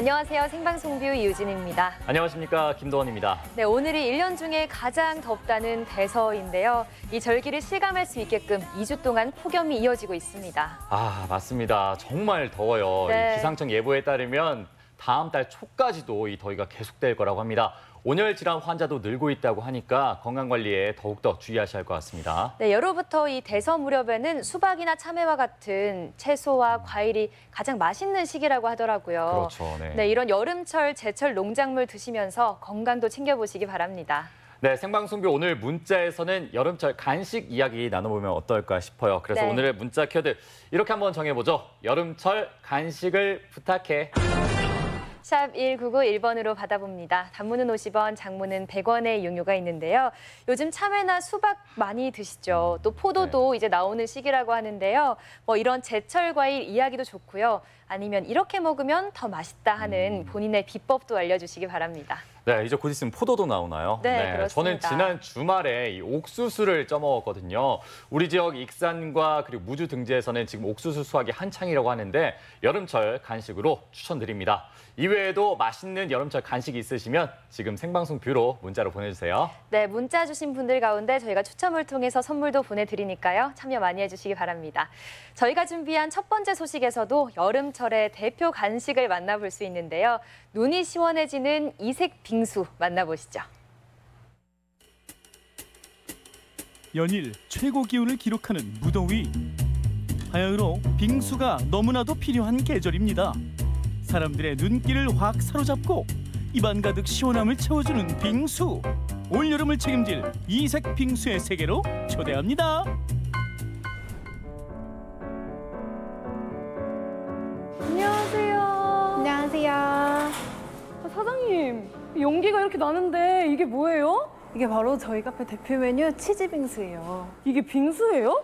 안녕하세요. 생방송뷰 이유진입니다. 안녕하십니까. 김도원입니다. 네, 오늘이 1년 중에 가장 덥다는 대서인데요. 이 절기를 실감할 수 있게끔 2주 동안 폭염이 이어지고 있습니다. 아, 맞습니다. 정말 더워요. 네. 이 기상청 예보에 따르면 다음 달 초까지도 이 더위가 계속될 거라고 합니다. 온열 질환 환자도 늘고 있다고 하니까 건강관리에 더욱더 주의하셔야 할 것 같습니다. 네, 여로부터 이 대서 무렵에는 수박이나 참외와 같은 채소와 과일이 가장 맛있는 시기라고 하더라고요. 그렇죠. 네. 네, 이런 여름철, 제철 농작물 드시면서 건강도 챙겨보시기 바랍니다. 네, 생방송뷰 오늘 문자에서는 여름철 간식 이야기 나눠보면 어떨까 싶어요. 그래서 네. 오늘의 문자 키워드 이렇게 한번 정해보죠. 여름철 간식을 부탁해. 샵 1991번으로 받아봅니다. 단문은 50원, 장문은 100원의 이용료가 있는데요. 요즘 참외나 수박 많이 드시죠. 또 포도도 이제 나오는 시기라고 하는데요. 뭐 이런 제철 과일 이야기도 좋고요. 아니면 이렇게 먹으면 더 맛있다 하는 본인의 비법도 알려주시기 바랍니다. 네, 이제 곧 있으면 포도도 나오나요? 네, 그렇습니다. 저는 지난 주말에 이 옥수수를 쪄먹었거든요. 우리 지역 익산과 그리고 무주 등지에서는 지금 옥수수 수확이 한창이라고 하는데 여름철 간식으로 추천드립니다. 이외에도 맛있는 여름철 간식이 있으시면 지금 생방송 뷰로 문자로 보내주세요. 네, 문자 주신 분들 가운데 저희가 추첨을 통해서 선물도 보내드리니까요. 참여 많이 해주시기 바랍니다. 저희가 준비한 첫 번째 소식에서도 여름철의 대표 간식을 만나볼 수 있는데요. 눈이 시원해지는 이색 빙수 만나보시죠. 연일 최고 기온을 기록하는 무더위. 바야흐로 빙수가 너무나도 필요한 계절입니다. 사람들의 눈길을 확 사로잡고 입안 가득 시원함을 채워주는 빙수. 올여름을 책임질 이색 빙수의 세계로 초대합니다. 안녕하세요. 안녕하세요. 사장님, 연기가 이렇게 나는데 이게 뭐예요? 이게 바로 저희 카페 대표 메뉴 치즈 빙수예요. 이게 빙수예요?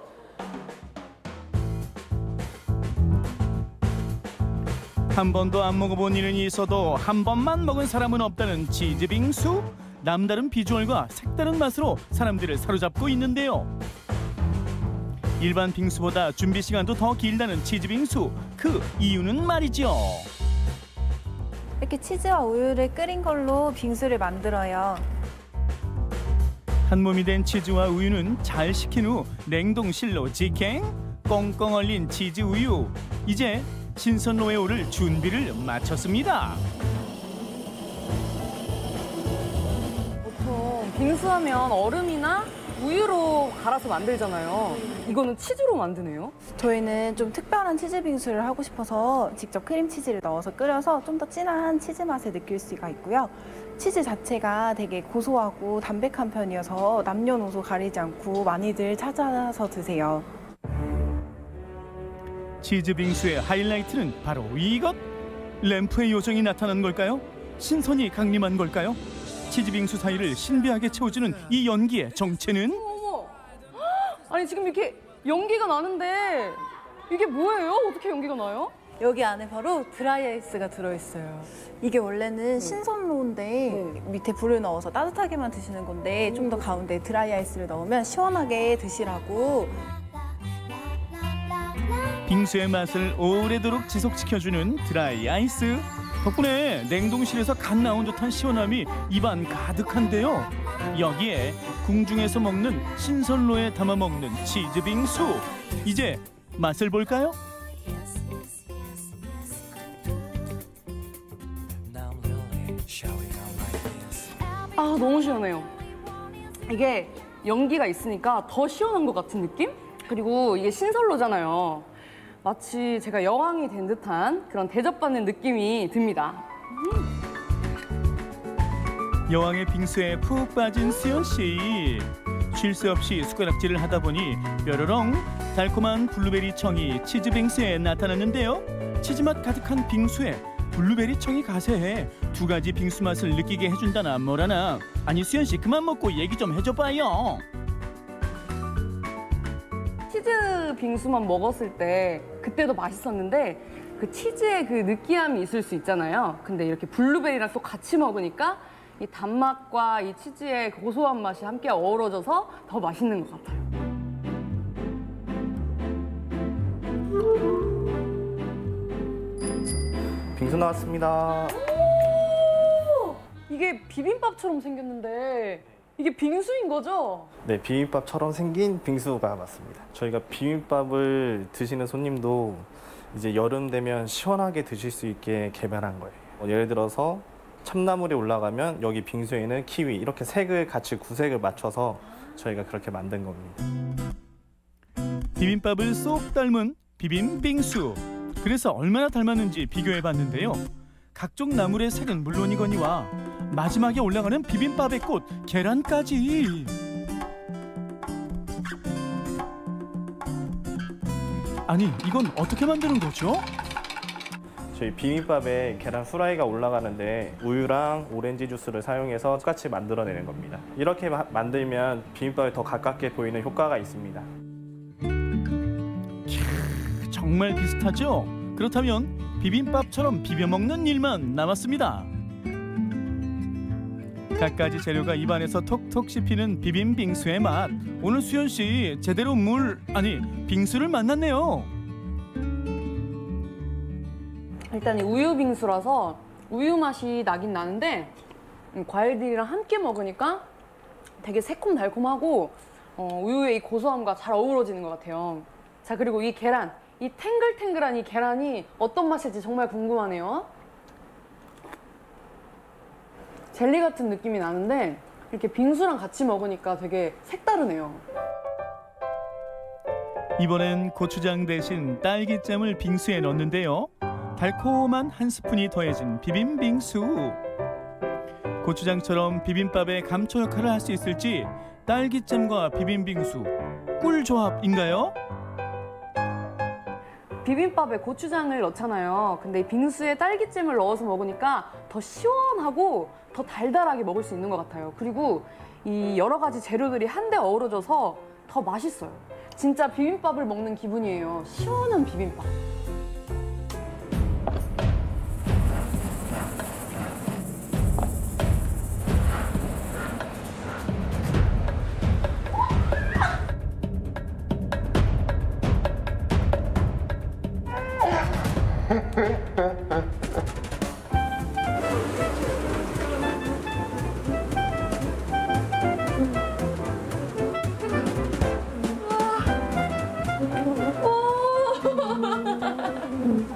한 번도 안 먹어본 이는 있어도 한 번만 먹은 사람은 없다는 치즈 빙수. 남다른 비주얼과 색다른 맛으로 사람들을 사로잡고 있는데요. 일반 빙수보다 준비 시간도 더 길다는 치즈 빙수. 그 이유는 말이죠. 이렇게 치즈와 우유를 끓인 걸로 빙수를 만들어요. 한 몸이 된 치즈와 우유는 잘 식힌 후 냉동실로 직행. 꽁꽁 얼린 치즈 우유. 이제 신선로에 오를 준비를 마쳤습니다. 보통 빙수하면 얼음이나 우유로 갈아서 만들잖아요. 이거는 치즈로 만드네요? 저희는 좀 특별한 치즈 빙수를 하고 싶어서 직접 크림치즈를 넣어서 끓여서 좀 더 진한 치즈 맛을 느낄 수가 있고요. 치즈 자체가 되게 고소하고 담백한 편이어서 남녀노소 가리지 않고 많이들 찾아서 드세요. 치즈 빙수의 하이라이트는 바로 이것. 램프의 요정이 나타난 걸까요? 신선이 강림한 걸까요? 치즈 빙수 사이를 신비하게 채워주는 이 연기의 정체는? 어머! 아니 지금 이렇게 연기가 나는데 이게 뭐예요? 어떻게 연기가 나요? 여기 안에 바로 드라이아이스가 들어있어요. 이게 원래는 신선로인데 밑에 불을 넣어서 따뜻하게만 드시는 건데 좀 더 가운데 드라이아이스를 넣으면 시원하게 드시라고. 빙수의 맛을 오래도록 지속시켜주는 드라이 아이스. 덕분에 냉동실에서 갓 나온 듯한 시원함이 입안 가득한데요. 여기에 궁중에서 먹는 신선로에 담아 먹는 치즈 빙수. 이제 맛을 볼까요? 아, 너무 시원해요. 이게 연기가 있으니까 더 시원한 것 같은 느낌? 그리고 이게 신선로잖아요. 마치 제가 여왕이 된 듯한 그런 대접받는 느낌이 듭니다. 여왕의 빙수에 푹 빠진 수연 씨. 쉴 새 없이 숟가락질을 하다 보니 뾰로롱 달콤한 블루베리 청이 치즈 빙수에 나타났는데요. 치즈맛 가득한 빙수에 블루베리 청이 가세해 두 가지 빙수 맛을 느끼게 해준다나 뭐라나. 아니 수연 씨 그만 먹고 얘기 좀 해줘봐요. 치즈 빙수만 먹었을 때 그때도 맛있었는데 그 치즈의 그 느끼함이 있을 수 있잖아요. 근데 이렇게 블루베리랑 또 같이 먹으니까 이 단맛과 이 치즈의 고소한 맛이 함께 어우러져서 더 맛있는 것 같아요. 빙수 나왔습니다. 이게 비빔밥처럼 생겼는데 이게 빙수인 거죠? 네, 비빔밥처럼 생긴 빙수가 맞습니다. 저희가 비빔밥을 드시는 손님도 이제 여름 되면 시원하게 드실 수 있게 개발한 거예요. 예를 들어서 참나물이 올라가면 여기 빙수에는 키위 이렇게 색을 같이 구색을 맞춰서 저희가 그렇게 만든 겁니다. 비빔밥을 쏙 닮은 비빔빙수. 그래서 얼마나 닮았는지 비교해봤는데요. 각종 나물의 색은 물론이거니와 마지막에 올라가는 비빔밥의 꽃, 계란까지. 아니, 이건 어떻게 만드는 거죠? 저희 비빔밥에 계란 후라이가 올라가는데 우유랑 오렌지 주스를 사용해서 똑같이 만들어내는 겁니다. 이렇게 만들면 비빔밥이 더 가깝게 보이는 효과가 있습니다. 정말 비슷하죠? 그렇다면 비빔밥처럼 비벼 먹는 일만 남았습니다. 갖가지 재료가 입안에서 톡톡 씹히는 비빔빙수의 맛. 오늘 수연 씨 제대로 빙수를 만났네요. 일단 이 우유 빙수라서 우유 맛이 나긴 나는데 과일들이랑 함께 먹으니까 되게 새콤달콤하고 우유의 이 고소함과 잘 어우러지는 것 같아요. 자, 그리고 이 계란, 이 탱글탱글한 이 계란이 어떤 맛일지 정말 궁금하네요. 젤리 같은 느낌이 나는데 이렇게 빙수랑 같이 먹으니까 되게 색다르네요. 이번엔 고추장 대신 딸기잼을 빙수에 넣는데요. 달콤한 한 스푼이 더해진 비빔빙수. 고추장처럼 비빔밥의 감초 역할을 할 수 있을지 딸기잼과 비빔빙수 꿀조합인가요? 비빔밥에 고추장을 넣잖아요. 근데 이 빙수에 딸기잼을 넣어서 먹으니까 더 시원하고 더 달달하게 먹을 수 있는 것 같아요. 그리고 이 여러 가지 재료들이 한데 어우러져서 더 맛있어요. 진짜 비빔밥을 먹는 기분이에요. 시원한 비빔밥.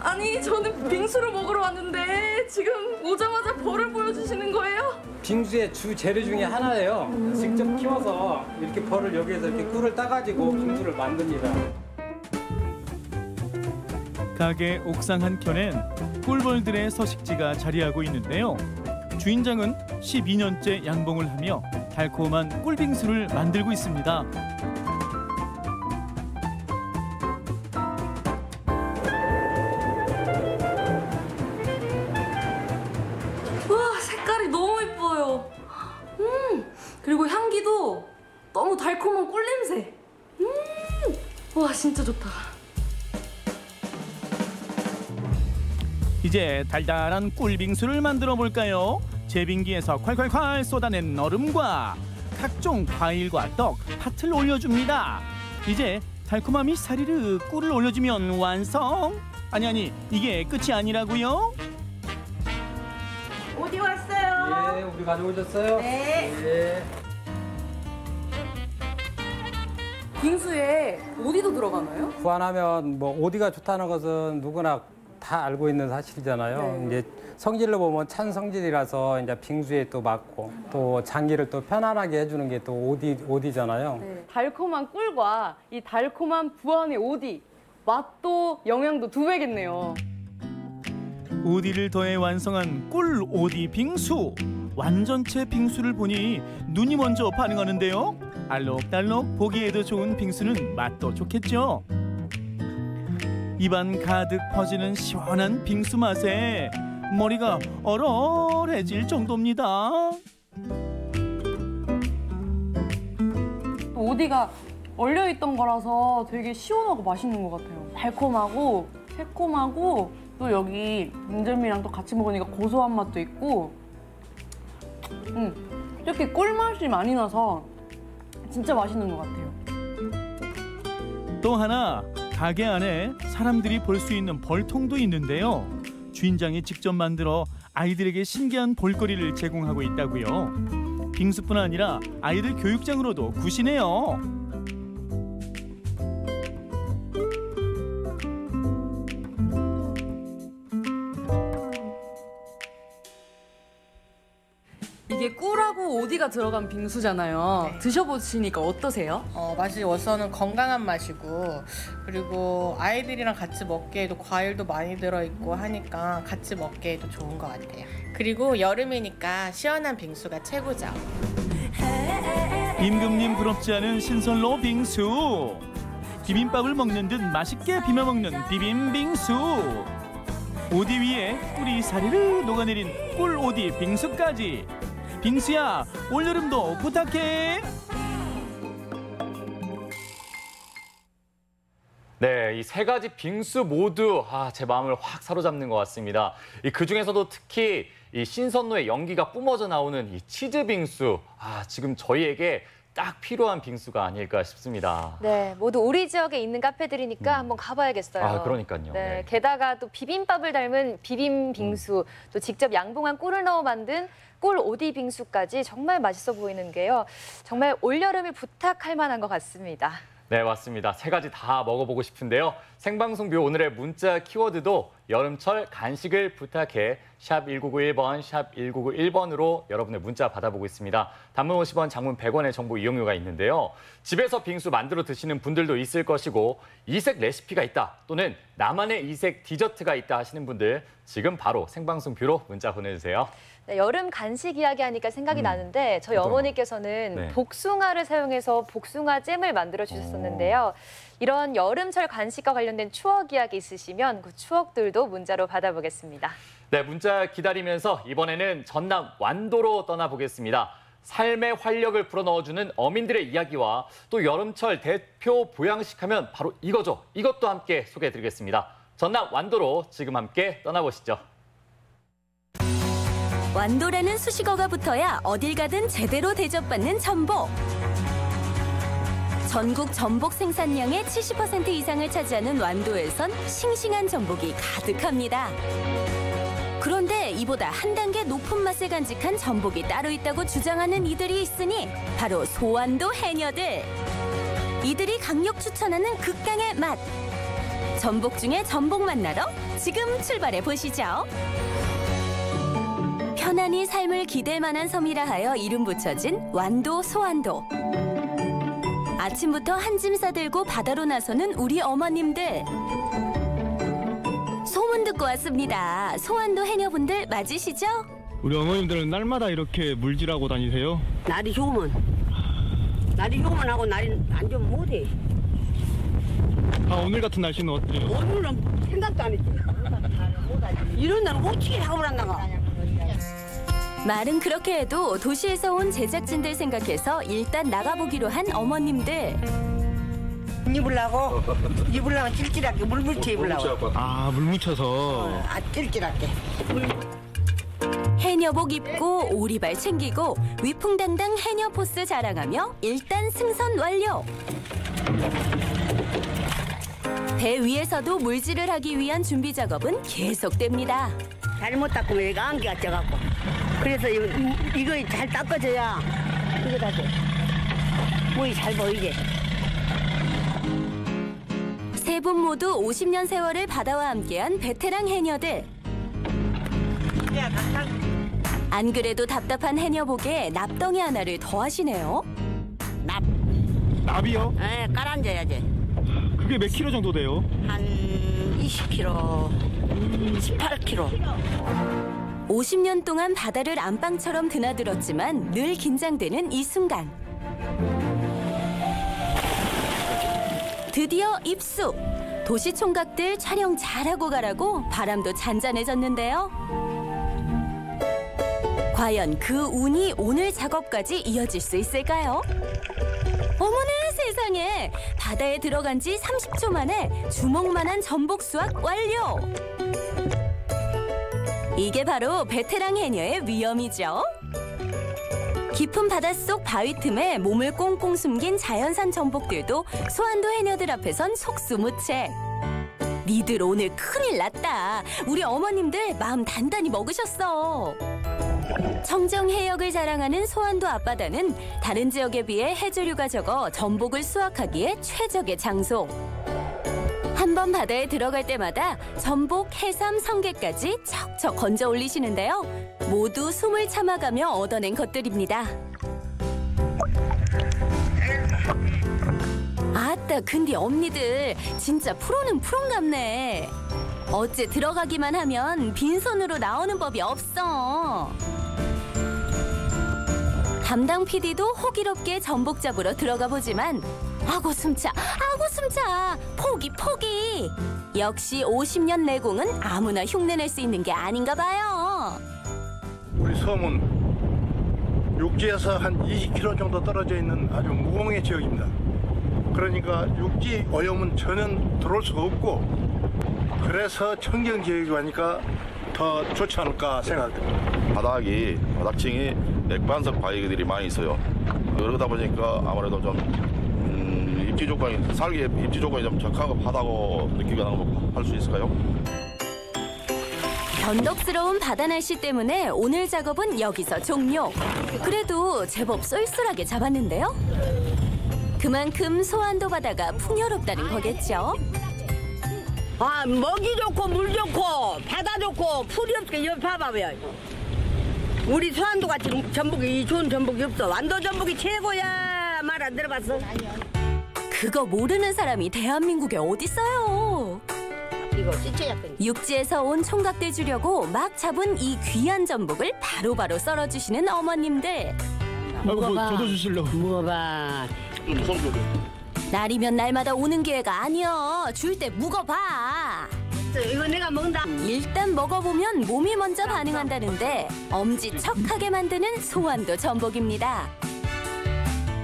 아니, 저는 빙수를 먹으러 왔는데 지금 오자마자 벌을 보여주시는 거예요? 빙수의 주 재료 중에 하나예요. 직접 키워서 이렇게 벌을 여기에서 이렇게 꿀을 따가지고 빙수를 만듭니다. 가게 옥상 한켠엔 꿀벌들의 서식지가 자리하고 있는데요. 주인장은 12년째 양봉을 하며 달콤한 꿀빙수를 만들고 있습니다. 와, 색깔이 너무 예뻐요. 그리고 향기도 너무 달콤한 꿀 냄새. 와, 진짜 좋다. 이제 달달한 꿀빙수를 만들어 볼까요? 제빙기에서 콸콸콸 쏟아낸 얼음과 각종 과일과 떡, 팥을 올려줍니다. 이제 달콤함이 사리르 꿀을 올려주면 완성. 아니 이게 끝이 아니라고요? 어디 왔어요? 예, 우리 가져오셨어요? 네. 예. 빙수에 오디도 들어가나요? 구안하면 뭐 오디가 좋다는 것은 누구나 다 알고 있는 사실이잖아요. 네. 이제 성질로 보면 찬 성질이라서 이제 빙수에 또 맞고 또 장기를 또 편안하게 해주는 게 또 오디잖아요. 네. 달콤한 꿀과 이 달콤한 부안의 오디. 맛도 영양도 2배겠네요. 오디를 더해 완성한 꿀 오디 빙수. 완전체 빙수를 보니 눈이 먼저 반응하는데요. 알록달록 보기에도 좋은 빙수는 맛도 좋겠죠. 입안 가득 퍼지는 시원한 빙수 맛에 머리가 얼얼해질 정도입니다. 오디가 얼려있던 거라서 되게 시원하고 맛있는 것 같아요. 달콤하고 새콤하고 또 여기 인절미랑 또 같이 먹으니까 고소한 맛도 있고 이렇게 꿀맛이 많이 나서 진짜 맛있는 것 같아요. 또 하나 가게 안에 사람들이 볼 수 있는 벌통도 있는데요. 주인장이 직접 만들어 아이들에게 신기한 볼거리를 제공하고 있다고요. 빙수뿐 아니라 아이들 교육장으로도 굿이네요. 이게 꿀하고 오디가 들어간 빙수잖아요. 네. 드셔보시니까 어떠세요? 맛이 우선은 건강한 맛이고 그리고 아이들이랑 같이 먹기에도 과일도 많이 들어있고 하니까 같이 먹기에도 좋은 것 같아요. 그리고 여름이니까 시원한 빙수가 최고죠. 임금님 부럽지 않은 신선로 빙수. 비빔밥을 먹는 듯 맛있게 비벼 먹는 비빔빙수. 오디 위에 꿀이 사르르 녹아내린 꿀 오디 빙수까지. 빙수야, 올여름도 부탁해. 네, 이 세 가지 빙수 모두 제 마음을 확 사로잡는 것 같습니다. 그 중에서도 특히 이 신선로의 연기가 뿜어져 나오는 이 치즈 빙수, 지금 저희에게 딱 필요한 빙수가 아닐까 싶습니다. 네, 모두 우리 지역에 있는 카페들이니까 한번 가봐야겠어요. 그러니까요. 네, 게다가 또 비빔밥을 닮은 비빔 빙수, 또 직접 양봉한 꿀을 넣어 만든 꿀 오디 빙수까지 정말 맛있어 보이는 게요. 정말 올여름을 부탁할 만한 것 같습니다. 네, 맞습니다. 세 가지 다 먹어보고 싶은데요. 생방송뷰 오늘의 문자 키워드도 여름철 간식을 부탁해 샵 1991번, 샵 1991번으로 여러분의 문자 받아보고 있습니다. 단문 50원, 장문 100원의 정보 이용료가 있는데요. 집에서 빙수 만들어 드시는 분들도 있을 것이고 이색 레시피가 있다 또는 나만의 이색 디저트가 있다 하시는 분들 지금 바로 생방송뷰로 문자 보내주세요. 네, 여름 간식 이야기하니까 생각이 나는데 저희 어머니께서는 네. 복숭아를 사용해서 복숭아 잼을 만들어 주셨었는데요. 이런 여름철 간식과 관련된 추억 이야기 있으시면 그 추억들도 문자로 받아보겠습니다. 네, 문자 기다리면서 이번에는 전남 완도로 떠나보겠습니다. 삶의 활력을 불어넣어주는 어민들의 이야기와 또 여름철 대표 보양식 하면 바로 이거죠. 이것도 함께 소개해드리겠습니다. 전남 완도로 지금 함께 떠나보시죠. 완도라는 수식어가 붙어야 어딜 가든 제대로 대접받는 전복. 전국 전복 생산량의 70% 이상을 차지하는 완도에선 싱싱한 전복이 가득합니다. 그런데 이보다 한 단계 높은 맛을 간직한 전복이 따로 있다고 주장하는 이들이 있으니 바로 소완도 해녀들. 이들이 강력 추천하는 극강의 맛. 전복 중에 전복 만나러 지금 출발해 보시죠. 편안히 삶을 기댈 만한 섬이라 하여 이름 붙여진 완도 소완도. 아침부터 한 짐 싸들고 바다로 나서는 우리 어머님들. 소문 듣고 왔습니다. 소완도 해녀분들 맞으시죠? 우리 어머님들은 날마다 이렇게 물질하고 다니세요? 날이 좋으면 하고 날이 안 좋으면 못해. 오늘 같은 날씨는 어때요? 오늘은 생각도 안 했지. 이런 날은 어떻게 하고 난다가. 말은 그렇게 해도 도시에서 온 제작진들 생각해서 일단 나가보기로 한 어머님들. 입으려고 찔찔하게 물 묻혀 입으려고. 물 묻혀서. 찔찔하게. 해녀복 입고 오리발 챙기고 위풍당당 해녀 포스 자랑하며 일단 승선 완료. 배 위에서도 물질을 하기 위한 준비 작업은 계속됩니다. 잘못 닦으면 얘가 안개가 쪄갖고. 그래서 이거 잘 닦아줘야 이거 다 돼. 물이 잘 보이게. 세 분 모두 50년 세월을 바다와 함께한 베테랑 해녀들. 안 그래도 답답한 해녀복에 납덩이 하나를 더 하시네요. 납이요? 네, 깔아앉아야지. 그게 몇 킬로 정도 돼요? 한 20kg, 18kg. 50년 동안 바다를 안방처럼 드나들었지만 늘 긴장되는 이 순간. 드디어 입수! 도시 총각들 촬영 잘하고 가라고 바람도 잔잔해졌는데요. 과연 그 운이 오늘 작업까지 이어질 수 있을까요? 어머나 세상에! 바다에 들어간 지 30초 만에 주먹만한 전복 수확 완료! 이게 바로 베테랑 해녀의 위험이죠. 깊은 바닷속 바위 틈에 몸을 꽁꽁 숨긴 자연산 전복들도 소완도 해녀들 앞에선 속수무책. 니들 오늘 큰일 났다. 우리 어머님들 마음 단단히 먹으셨어. 청정 해역을 자랑하는 소환도 앞바다는 다른 지역에 비해 해조류가 적어 전복을 수확하기에 최적의 장소. 한 번 바다에 들어갈 때마다 전복, 해삼, 성게까지 척척 건져 올리시는데요. 모두 숨을 참아가며 얻어낸 것들입니다. 아따, 근데 언니들 진짜 프로는 프로인갑네. 어째 들어가기만 하면 빈손으로 나오는 법이 없어. 담당 PD도 호기롭게 전복 잡으러 들어가 보지만 아고 숨차, 포기. 역시 50년 내공은 아무나 흉내낼 수 있는 게 아닌가 봐요. 우리 섬은 육지에서 한 20km 정도 떨어져 있는 아주 무공의 지역입니다. 그러니까 육지 오염은 전혀 들어올 수가 없고, 그래서 청정 지역이고 하니까 더 좋지 않을까 생각됩니다. 바닥층이 맥반석 바위들이 많이 있어요. 그러다 보니까 아무래도 좀 입지 조건이 좀 적합하다고 느끼거나 할 수 있을까요? 변덕스러운 바다 날씨 때문에 오늘 작업은 여기서 종료. 그래도 제법 쏠쏠하게 잡았는데요. 그만큼 소환도 바다가 풍요롭다는 거겠죠. 아, 먹이 좋고 물 좋고 바다 좋고 풀이 없게 여기 봐봐요. 우리 소환도 같이 전복이 좋은 전복이 없어. 완도 전복이 최고야. 말 안 들어봤어? 그거 모르는 사람이 대한민국에 어딨어요. 이거 시체약간. 육지에서 온 총각들 주려고 막 잡은 이 귀한 전복을 바로바로 썰어주시는 어머님들. 저도 주시려고. 먹어봐. 날이면 날마다 오는 기회가 아니여. 줄 때 묵어봐. 이거 내가 먹는다. 일단 먹어보면 몸이 먼저 반응한다는데 엄지척하게 만드는 소환도 전복입니다.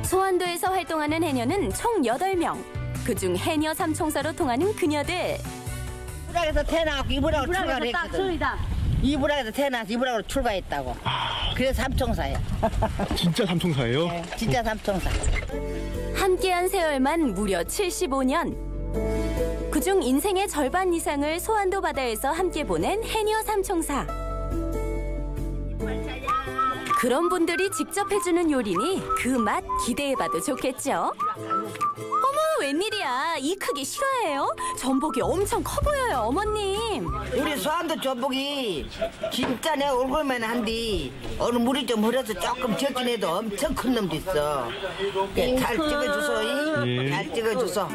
소환도에서 활동하는 해녀는 총 8명. 그중 해녀 삼총사로 통하는 그녀들. 이불락에서 태어나고 이불락으로 출가를 했거든. 이불락에서 태어나서 이불락으로 출가했다고. 그래서 삼총사야. 진짜 삼총사예요? 네, 진짜 삼총사. 함께한 세월만 무려 75년. 그중 인생의 절반 이상을 소환도 바다에서 함께 보낸 해녀 삼총사. 그런 분들이 직접 해주는 요리니 그 맛 기대해봐도 좋겠죠? 어머, 웬일이야. 이 크기 실화예요? 전복이 엄청 커 보여요, 어머님. 우리 소환도 전복이 진짜 내 얼굴만 한디 어느 물이 좀 흐려서 조금 적긴 해도 엄청 큰 놈도 있어. 잘 찍어주소. 잘 찍어주소.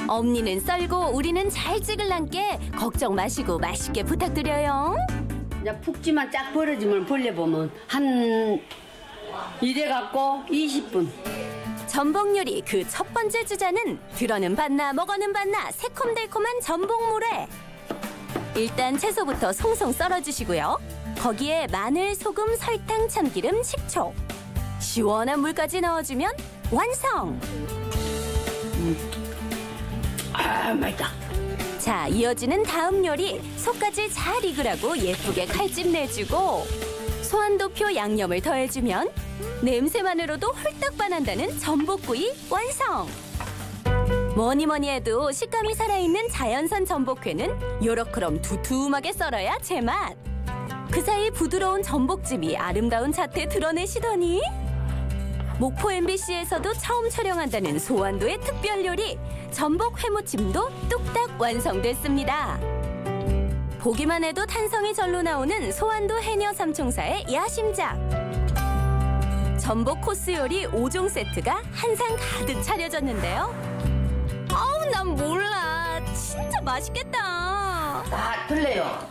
엄니는 썰고 우리는 잘 찍을란께 걱정 마시고 맛있게 부탁드려요. 이제 푹지만 쫙 벌어지면 벌려보면 한 이래갖고 20분. 전복 요리 그 첫 번째 주자는 들어는 봤나 먹어는 봤나 새콤달콤한 전복물회. 일단 채소부터 송송 썰어주시고요. 거기에 마늘, 소금, 설탕, 참기름, 식초. 시원한 물까지 넣어주면 완성! 아, 맛있다. 자, 이어지는 다음 요리. 속까지 잘 익으라고 예쁘게 칼집 내주고 소환도표 양념을 더해주면 냄새만으로도 홀딱 반한다는 전복구이 완성! 뭐니 해도 식감이 살아있는 자연산 전복회는 요렇게럼 두툼하게 썰어야 제맛! 그 사이 부드러운 전복즙이 아름다운 자태 드러내시더니 목포 MBC에서도 처음 촬영한다는 소환도의 특별 요리 전복 회무침도 뚝딱 완성됐습니다. 보기만 해도 탄성이 절로 나오는 소환도 해녀 삼총사의 야심작. 전복 코스 요리 5종 세트가 한 상 가득 차려졌는데요. 아우, 난 몰라. 진짜 맛있겠다. 다 틀려요.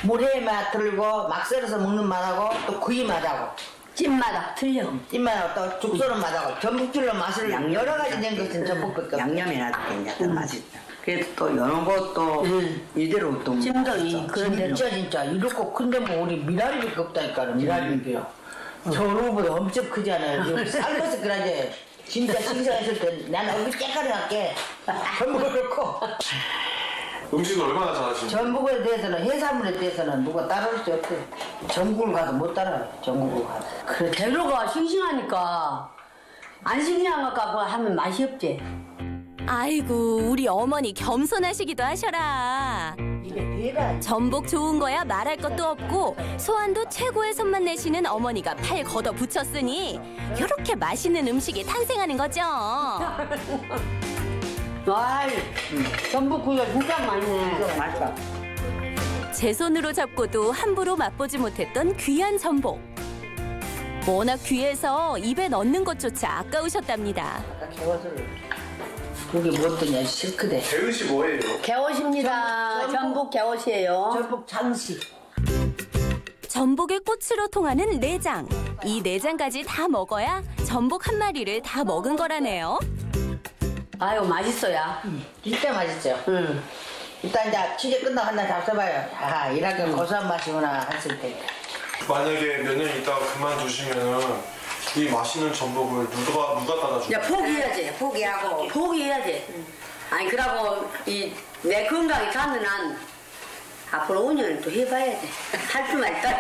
물회 맛 틀리고 막 썰어서 먹는 맛하고 또 구이 맛하고 찐맛하고 틀려. 찐맛하고 또 죽 썰은 맛하고 전복줄로 맛을 여러 가지 된 것은 전복밖에 양념이라도 괜찮다. 맛있다. 그래도 또 이런 것도 이대로 또 찜덩이 그런 대로 진짜 이렇고 큰데 뭐 우리 미나리밖에 없다니까. 미나리인데요. 저 얼굴보다 엄청 크잖아요. 삶아서 그러지. 진짜 신선했을 때 난 얼굴 째까리 할게. 전복을 그렇고. 음식을 얼마나 잘하시는지. 전복에 대해서는 해산물에 대해서는 누가 따라올 수 없어요. 전국을 가도 못 따라요. 전국을 가도. 그래 재료가 싱싱하니까 안 싱싱한 것 갖고 하면 맛이 없지. 아이고, 우리 어머니 겸손하시기도 하셔라. 전복 좋은 거야 말할 것도 없고 소환도 최고의 손만 내시는 어머니가 팔 걷어 붙였으니 이렇게 맛있는 음식이 탄생하는 거죠. 와이, 전복구이가 진짜 맛있네. 맛있다. 제 손으로 잡고도 함부로 맛보지 못했던 귀한 전복. 워낙 귀해서 입에 넣는 것조차 아까우셨답니다. 아까 개워서를 고기 못 드냐 실크대. 개릇이 뭐예요? 개옷입니다. 전복 개옷이에요. 전복 장식. 전복의 꽃으로 통하는 내장. 이 내장까지 다 먹어야 전복 한 마리를 다 먹은 거라네요. 아유 맛있어요. 진짜 맛있죠. 일단 이제 취재 끝나고 한날 잡숴봐요. 아 이렇게 고소한 맛이구나 했을 때. 만약에 몇 년 있다가 그만두시면은 이 맛있는 전복을 누가 따라줘? 야 포기해야지. 포기해야지. 아니 그러고 내 건강이 가는 한 앞으로 5년은 또 해봐야지. 할 수만 있다.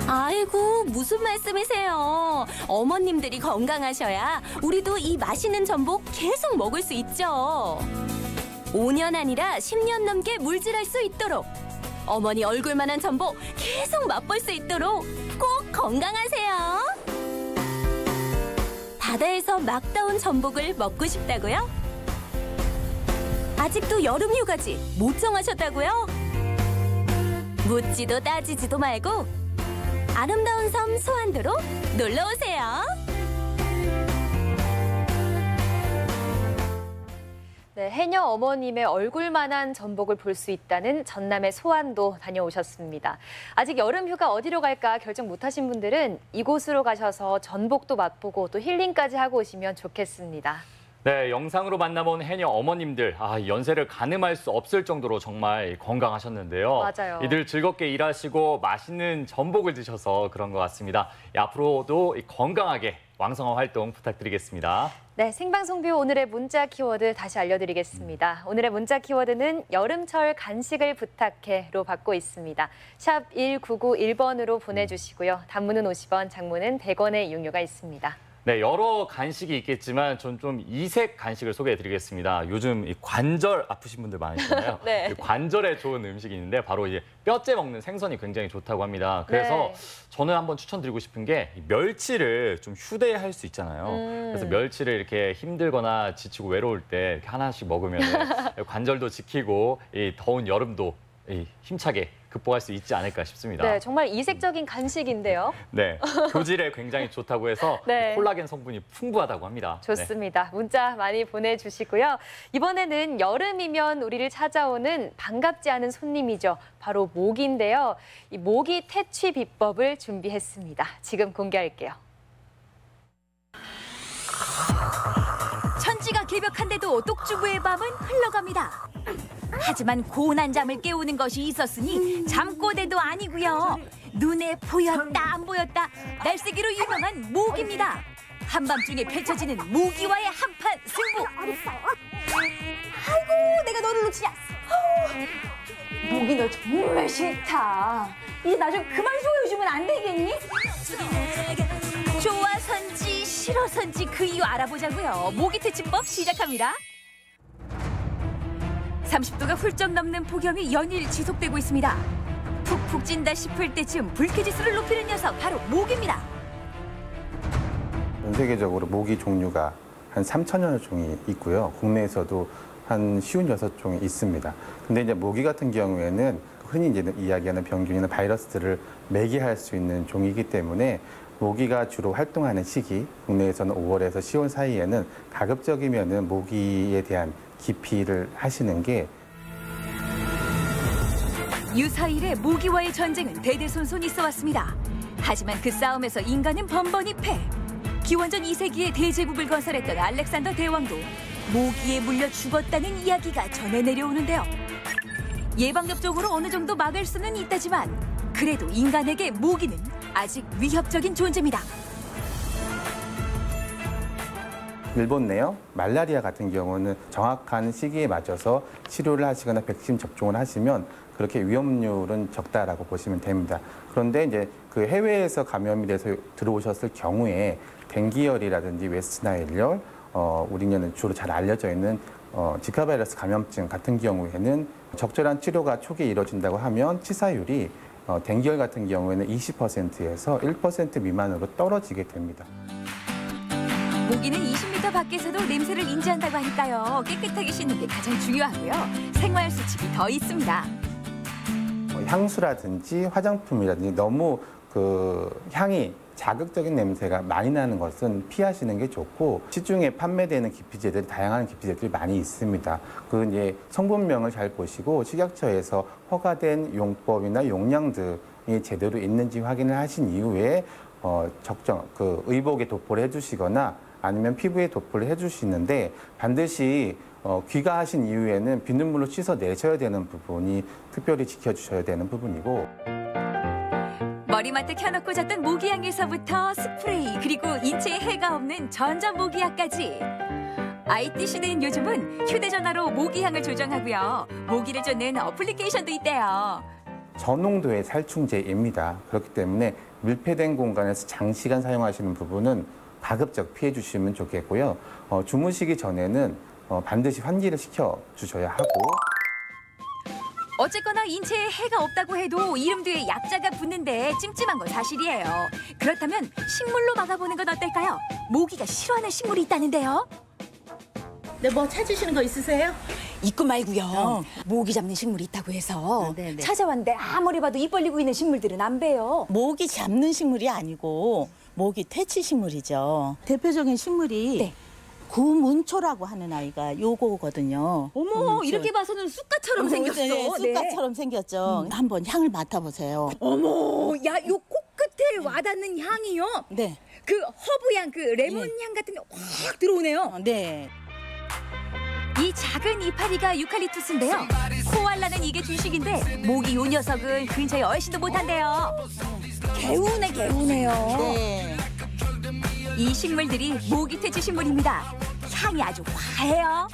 아이고, 무슨 말씀이세요? 어머님들이 건강하셔야 우리도 이 맛있는 전복 계속 먹을 수 있죠. 5년 아니라 10년 넘게 물질할 수 있도록 어머니 얼굴만한 전복 계속 맛볼 수 있도록 꼭 건강하세요. 바다에서 막 따온 전복을 먹고 싶다고요? 아직도 여름 휴가지 못 정하셨다고요? 묻지도 따지지도 말고 아름다운 섬 소환도로 놀러오세요. 네, 해녀 어머님의 얼굴만한 전복을 볼 수 있다는 전남의 소환도 다녀오셨습니다. 아직 여름 휴가 어디로 갈까 결정 못하신 분들은 이곳으로 가셔서 전복도 맛보고 또 힐링까지 하고 오시면 좋겠습니다. 네, 영상으로 만나본 해녀 어머님들, 연세를 가늠할 수 없을 정도로 정말 건강하셨는데요. 맞아요. 이들 즐겁게 일하시고 맛있는 전복을 드셔서 그런 것 같습니다. 앞으로도 건강하게 왕성한 활동 부탁드리겠습니다. 네, 생방송 뷰 오늘의 문자 키워드 다시 알려드리겠습니다. 오늘의 문자 키워드는 여름철 간식을 부탁해로 받고 있습니다. 샵 1991번으로 보내주시고요. 단문은 50원, 장문은 100원의 이용료가 있습니다. 네, 여러 간식이 있겠지만 전 좀 이색 간식을 소개해드리겠습니다. 요즘 이 관절 아프신 분들 많으시잖아요. 네. 이 관절에 좋은 음식이 있는데 바로 이제 뼈째 먹는 생선이 굉장히 좋다고 합니다. 그래서 네. 저는 한번 추천드리고 싶은 게 멸치를 좀 휴대할 수 있잖아요. 그래서 멸치를 이렇게 힘들거나 지치고 외로울 때 이렇게 하나씩 먹으면 관절도 지키고 이 더운 여름도 힘차게 극복할 수 있지 않을까 싶습니다. 네, 정말 이색적인 간식인데요. 네, 교질에 굉장히 좋다고 해서 네. 콜라겐 성분이 풍부하다고 합니다. 좋습니다. 문자 많이 보내주시고요. 이번에는 여름이면 우리를 찾아오는 반갑지 않은 손님이죠. 바로 모기인데요. 이 모기 퇴치 비법을 준비했습니다. 지금 공개할게요. 천지가 개벽한데도 똑주부의 밤은 흘러갑니다. 하지만 고운한 잠을 깨우는 것이 있었으니 잠꼬대도 아니고요. 눈에 보였다 안 보였다 날쌔기로 유명한 모기입니다. 한밤중에 펼쳐지는 모기와의 한판 승부. 아이고 내가 너를 놓치지 않았어. 모기 너 정말 싫다. 이제 나 좀 그만 소개해주면 안 되겠니? 좋아서인지 싫어서인지 그 이유 알아보자고요. 모기 퇴치법 시작합니다. 30도가 훌쩍 넘는 폭염이 연일 지속되고 있습니다. 푹푹 찐다 싶을 때쯤 불쾌지수를 높이는 녀석 바로 모기입니다. 전 세계적으로 모기 종류가 한 3,000여 종이 있고요. 국내에서도 한 56종이 있습니다. 근데 이제 모기 같은 경우에는 흔히 이제 이야기하는 병균이나 바이러스들을 매개할 수 있는 종이기 때문에 모기가 주로 활동하는 시기, 국내에서는 5월에서 10월 사이에는 가급적이면은 모기에 대한 기피를 하시는 게 유사일의 모기와의 전쟁은 대대손손 있어 왔습니다. 하지만 그 싸움에서 인간은 번번이 패. 기원전 2세기에 대제국을 건설했던 알렉산더 대왕도 모기에 물려 죽었다는 이야기가 전해 내려오는데요. 예방접종으로 어느 정도 막을 수는 있다지만 그래도 인간에게 모기는 아직 위협적인 존재입니다. 일본 내요 말라리아 같은 경우는 정확한 시기에 맞춰서 치료를 하시거나 백신 접종을 하시면 그렇게 위험률은 적다라고 보시면 됩니다. 그런데 이제 그 해외에서 감염이 돼서 들어오셨을 경우에 댕기열이라든지 웨스트나일열, 우리는 주로 잘 알려져 있는 지카 바이러스 감염증 같은 경우에는 적절한 치료가 초기에 이루어진다고 하면 치사율이 댕기열 같은 경우에는 20%에서 1% 미만으로 떨어지게 됩니다. 모기는 20m 밖에서도 냄새를 인지한다고 하니까요. 깨끗하게 씻는 게 가장 중요하고요. 생활 수칙이 더 있습니다. 향수라든지 화장품이라든지 너무 그 향이 자극적인 냄새가 많이 나는 것은 피하시는 게 좋고, 시중에 판매되는 기피제들이 다양한 기피제들이 많이 있습니다. 그 이제 성분명을 잘 보시고 식약처에서 허가된 용법이나 용량들이 제대로 있는지 확인을 하신 이후에 적정 그 의복에 도포를 해주시거나 아니면 피부에 도포를 해주시는데, 반드시 귀가하신 이후에는 비눗물로 씻어 내셔야 되는 부분이 특별히 지켜주셔야 되는 부분이고. 머리맡에 켜놓고 잤던 모기향에서부터 스프레이, 그리고 인체에 해가 없는 전자 모기약까지. IT 시대인 요즘은 휴대전화로 모기향을 조정하고요. 모기를 쫓는 어플리케이션도 있대요. 저농도의 살충제입니다. 그렇기 때문에 밀폐된 공간에서 장시간 사용하시는 부분은 가급적 피해 주시면 좋겠고요. 주무시기 전에는 반드시 환기를 시켜주셔야 하고. 어쨌거나 인체에 해가 없다고 해도 이름 뒤에 약자가 붙는데 찜찜한 건 사실이에요. 그렇다면 식물로 막아보는 건 어떨까요? 모기가 싫어하는 식물이 있다는데요. 네, 뭐 찾으시는 거 있으세요? 있고 말고요. 모기 잡는 식물이 있다고 해서 네네. 찾아왔는데 아무리 봐도 입 벌리고 있는 식물들은 안 봬요. 모기 잡는 식물이 아니고 모기 퇴치 식물이죠. 대표적인 식물이 구문초라고 하는 아이가 요거거든요. 어머, 구문초. 이렇게 봐서는 쑥갓처럼 생겼어. 네, 쑥갓처럼 생겼죠. 한번 향을 맡아보세요. 어머, 야, 요 코끝에 와닿는 향이요? 네. 그 허브향, 그 레몬향 같은 게 확 들어오네요. 네. 이 작은 이파리가 유칼립투스인데요. 코알라는 이게 주식인데 모기 요 녀석은 근처에 얼씬도 못한대요. 개운해요. 네. 이 식물들이 모기 퇴치 식물입니다. 향이 아주 화해요.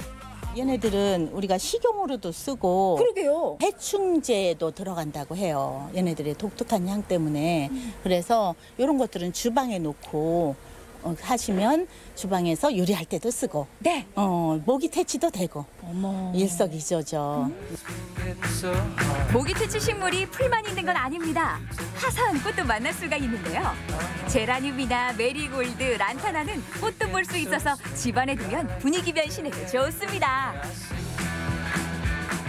얘네들은 우리가 식용으로도 쓰고 그러게요. 해충제도 들어간다고 해요. 얘네들의 독특한 향 때문에. 그래서 이런 것들은 주방에 놓고 하시면 주방에서 요리할 때도 쓰고, 네. 모기 퇴치도 되고, 어머. 일석이조죠. 모기 퇴치 식물이 풀만 있는 건 아닙니다. 화사한 꽃도 만날 수가 있는데요. 제라늄이나 메리골드, 란타나는 꽃도 볼 수 있어서 집안에 두면 분위기 변신에도 좋습니다.